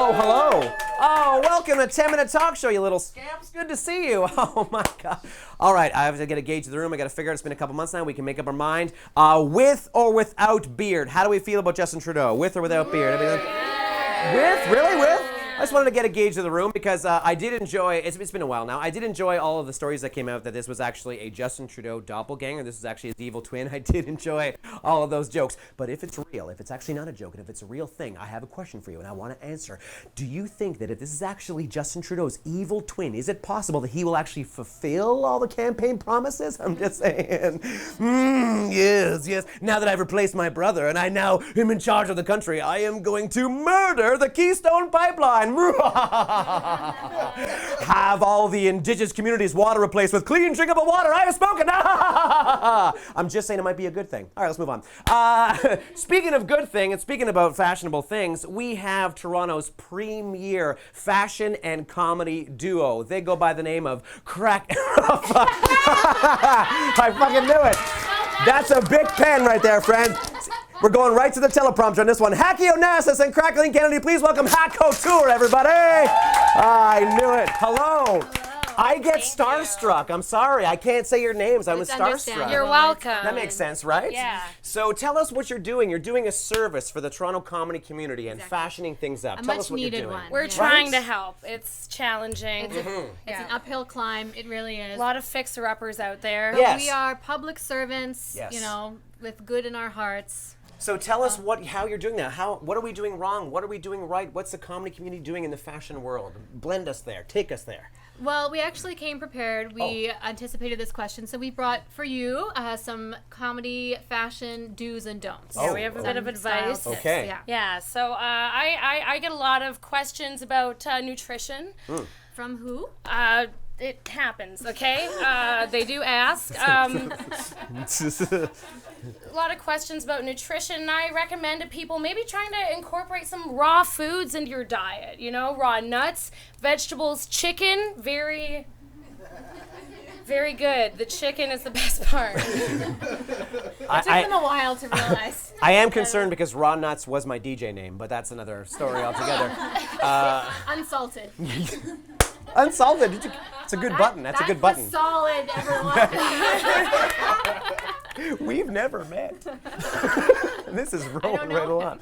Oh, hello. Oh, welcome to 10-Minute Talk Show, you little scamps. Good to see you. Oh, my God. All right, I have to get a gauge of the room. I got to figure out. It's been a couple months now. We can make up our mind. With or without beard? How do we feel about Justin Trudeau? With or without beard? With? Really? With? I just wanted to get a gauge of the room because I did enjoy, it's been a while now, I did enjoy all of the stories that came out that this was actually a Justin Trudeau doppelganger, this is actually his evil twin. I did enjoy all of those jokes. But if it's real, if it's actually not a joke, and if it's a real thing, I have a question for you and I want to answer. Do you think that if this is actually Justin Trudeau's evil twin, is it possible that he will actually fulfill all the campaign promises? I'm just saying. Yes. Now that I've replaced my brother and I now am in charge of the country, I am going to murder the Keystone Pipeline. Have all the indigenous communities' water replaced with clean, drinkable water. I have spoken. I'm just saying it might be a good thing. All right, let's move on. Speaking of good thing, and speaking about fashionable things, we have Toronto's premier fashion and comedy duo. They go by the name of Crack. I fucking knew it. That's a big pen right there, friend. We're going right to the teleprompter on this one. Hacky Onassis and Crackling Kennedy, please welcome Couture, everybody. I knew it. Hello. I get starstruck. I'm sorry. I can't say your names. I was starstruck. You're welcome. That makes sense, right? Yeah. So tell us what you're doing. You're doing a service for the Toronto comedy community and fashioning things up. Tell us what you're doing. One. We're trying to help. It's challenging. It's an uphill climb. It really is. A lot of fixer-uppers out there. Yes. We are public servants, Yes. you know, with good in our hearts. So tell us how you're doing that. What are we doing wrong? What are we doing right? What's the comedy community doing in the fashion world? Blend us there. Take us there. Well, we actually came prepared. We anticipated this question, so we brought for you some comedy fashion do's and don'ts. Yeah, we have a bit of advice. Style tips, Okay. Yeah. Yeah, so I get a lot of questions about nutrition. From who? It happens, okay? They do ask. A lot of questions about nutrition, and I recommend to people maybe trying to incorporate some raw foods into your diet. You know, raw nuts, vegetables, chicken, very good. The chicken is the best part. It took them a while to realize. I am concerned because Raw Nuts was my DJ name, but that's another story altogether. Unsalted. Unsalted. It's a good button. That's a good button. Solid, everyone. We've never met. This is rolling right along.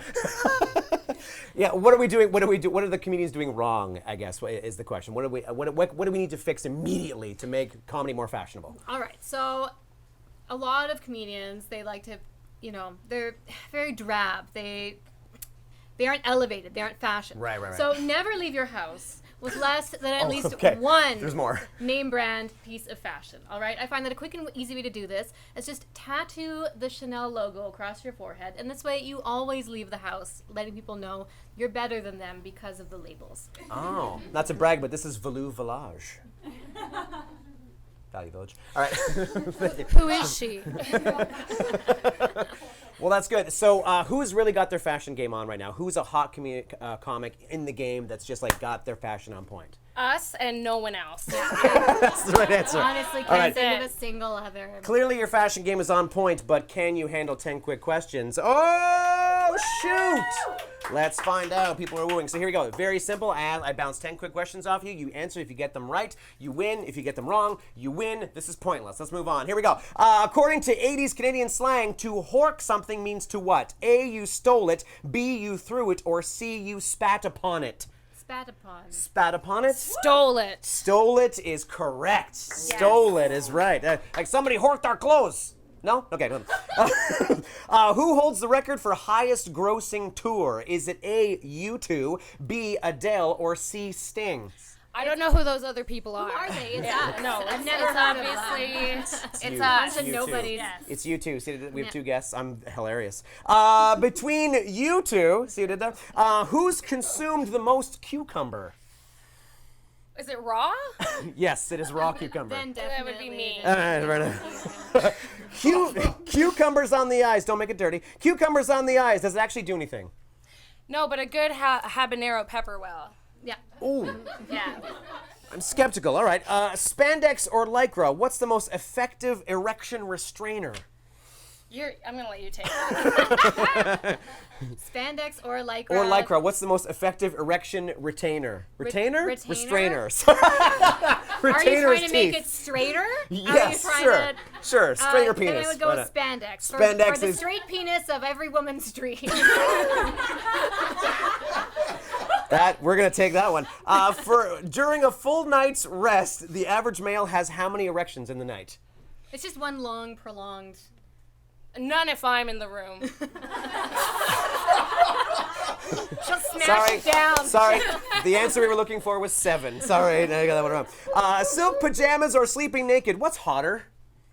Yeah, what are we doing? What are the comedians doing wrong? I guess is the question. What do we need to fix immediately to make comedy more fashionable? All right, so a lot of comedians, they like to, they're very drab. They aren't elevated. They aren't fashion. Right. So never leave your house with less than at least okay. one There's more. name brand piece of fashion. All right, I find that a quick and easy way to do this is just tattoo the Chanel logo across your forehead, and this way you always leave the house letting people know you're better than them because of the labels. Oh, not to brag, but this is Value Village. Value Village. All right. Who is she? Well, that's good. So who's really got their fashion game on right now? Who's a hot comic in the game that's just like got their fashion on point? Us and no one else. That's the right answer. Honestly, All can't right. think of a single other. Clearly your fashion game is on point, but can you handle 10 quick questions? Oh, shoot! Let's find out. People are wooing. So here we go. Very simple. I bounce 10 quick questions off you. You answer if you get them right. You win. If you get them wrong, you win. This is pointless. Let's move on. Here we go. According to 80s Canadian slang, to hork something means to what? A, you stole it. B, you threw it. Or C, you spat upon it. Spat upon. Spat upon it? Stole it. Stole it is correct. Stole it is right. Like somebody horked our clothes. No? Okay. Who holds the record for highest grossing tour? Is it A, U2, B, Adele, or C, Sting? I don't know who those other people are. Who are they? It's us. No, I've never it's heard of obviously you. it's us. You Nobody. two. Yes. It's you two. See, we have two guests. I'm hilarious. Between you two, see what I did there? Who's consumed the most cucumber? Is it raw? Yes, it is raw cucumber. Then That would definitely. be me. Right. Cucumbers on the eyes. Don't make it dirty. Cucumbers on the eyes. Does it actually do anything? No, but a good habanero pepper will. Yeah. Ooh. Yeah. I'm skeptical. All right. Spandex or Lycra? What's the most effective erection restrainer? I'm gonna let you take it. Spandex or lycra. Or lycra. What's the most effective erection retainer? Retainer? Retainer? Restrainer. Are you trying to make it straighter? Yes, sure. Sure, straighter penis. Then I would go with spandex. Spandex for the is... straight penis of every woman's dream. We're gonna take that one. During a full night's rest, the average male has how many erections in the night? It's just one long, prolonged. None if I'm in the room. She'll smash it down. Sorry, the answer we were looking for was 7. Sorry, I got that one wrong. Silk pajamas or sleeping naked? What's hotter?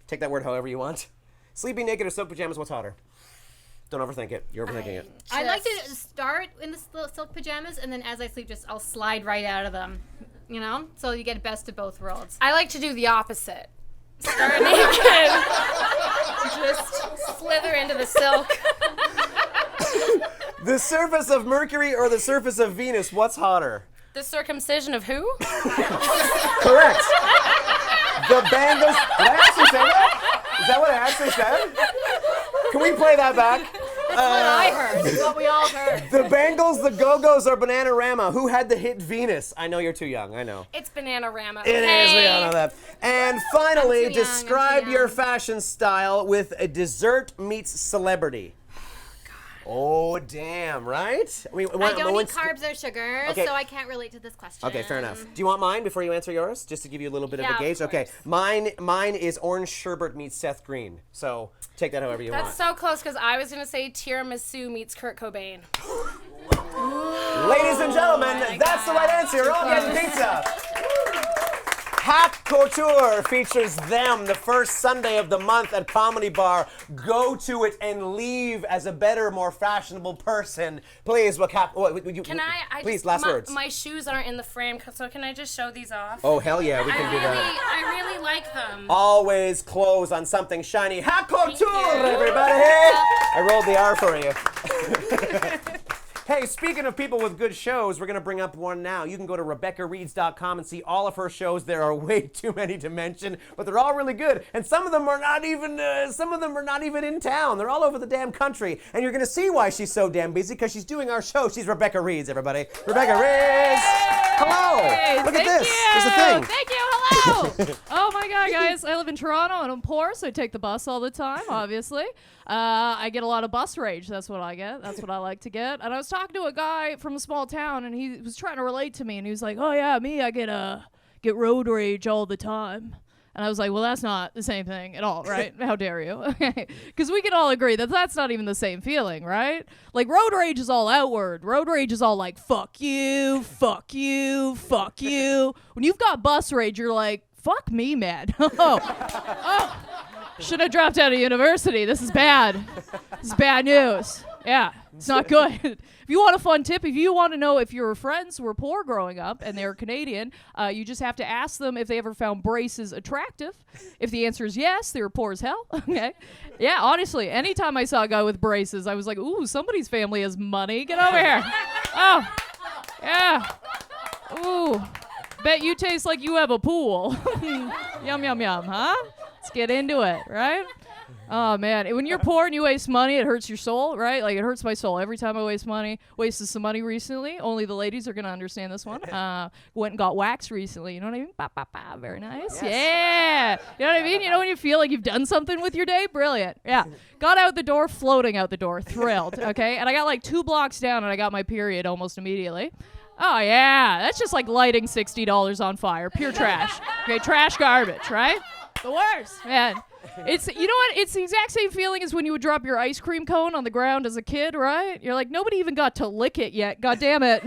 Take that word however you want. Sleeping naked or silk pajamas, what's hotter? Don't overthink it. You're overthinking it. I like to start in the silk pajamas, and then as I sleep, I'll slide right out of them. You know? So you get best of both worlds. I like to do the opposite. Start naked. Just slither into the silk. The surface of Mercury or the surface of Venus, what's hotter? The circumcision of who? Correct. The bangles. Did I actually say that? Is that what I actually said? Can we play that back? That's what I heard. That's what we all heard. The Bangles, the Go-Go's, or Bananarama? Who had the hit Venus? I know you're too young. I know. It's Bananarama. It is. We all know that. And finally, I'm too young, describe I'm too your young. fashion style with a dessert meets celebrity. Oh, damn, right? I don't eat carbs or sugar, Okay. so I can't relate to this question. Okay, fair enough. Do you want mine before you answer yours? Just to give you a little bit Yeah, of of a gauge? Okay, course. mine is orange sherbet meets Seth Green. So take that however you That's want. so close because I was going to say tiramisu meets Kurt Cobain. Ladies and gentlemen, that's the right answer. You're all getting pizza. Hack Couture features them the first Sunday of the month at Comedy Bar. Go to it and leave as a better, more fashionable person. Please, Can I please, just, last my, words. My shoes aren't in the frame, so can I just show these off? Oh, hell yeah, we can do that. I really like them. Always close on something shiny. Hack Couture, you. everybody. I rolled the R for you. Hey, speaking of people with good shows, we're going to bring up one now. You can go to RebeccaReads.com and see all of her shows. There are way too many to mention, but they're all really good. And some of them are not even in town. They're all over the damn country. And you're going to see why she's so damn busy, because she's doing our show. She's Rebecca Reads, everybody. Rebecca Reads. Hello. Look at this. There's a thing. Thank you. Hello. Oh my God, guys! I live in Toronto and I'm poor, so I take the bus all the time. Obviously, I get a lot of bus rage. That's what I get. That's what I like to get. And I was talking to a guy from a small town, and he was trying to relate to me, and he was like, "Oh yeah, me, I get road rage all the time." And I was like, well, that's not the same thing at all, right? How dare you? Okay. Because we can all agree that that's not even the same feeling, right? Like, road rage is all outward. Road rage is all like, fuck you, fuck you, fuck you. When you've got bus rage, you're like, fuck me, man. Oh, should have dropped out of university. This is bad. This is bad news. Yeah, it's not good. If you want a fun tip, if you want to know if your friends were poor growing up and they're Canadian, you just have to ask them if they ever found braces attractive. If the answer is yes, they were poor as hell. Okay. Yeah, honestly, anytime I saw a guy with braces, I was like, ooh, somebody's family has money. Get over here. Oh, yeah. Ooh, bet you taste like you have a pool. Yum, yum, yum, huh? Let's get into it, right? Oh, man. When you're poor and you waste money, it hurts your soul, right? Like, it hurts my soul every time I waste money. Wasted some money recently. Only the ladies are going to understand this one. Went and got waxed recently. You know what I mean? Ba, ba, ba. Very nice. Yes. Yeah. You know what I mean? You know when you feel like you've done something with your day? Brilliant. Yeah. Got out the door, floating out the door. Thrilled. Okay? And I got like 2 blocks down, and I got my period almost immediately. Oh, yeah. That's just like lighting $60 on fire. Pure trash. Okay? Trash garbage, right? The worst, man. It's, you know what? It's the exact same feeling as when you would drop your ice cream cone on the ground as a kid, right? You're like, nobody even got to lick it yet. God damn it.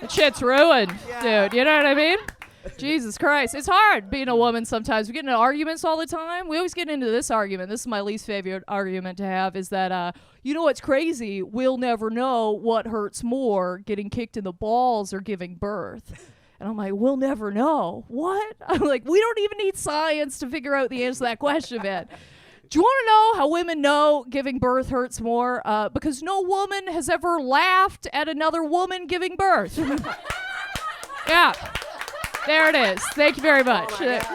That shit's ruined, dude. You know what I mean? Jesus Christ. It's hard being a woman sometimes. We get into arguments all the time. We always get into this argument. This is my least favorite argument to have, is that, you know what's crazy? We'll never know what hurts more, getting kicked in the balls or giving birth. And I'm like, we'll never know. What? I'm like, we don't even need science to figure out the answer to that question, man. Do you want to know how women know giving birth hurts more? Because no woman has ever laughed at another woman giving birth. Yeah. There it is. Thank you very much. That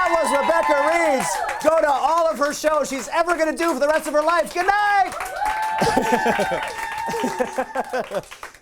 That was Rebecca Reeves. Go to all of her shows she's ever going to do for the rest of her life. Good night.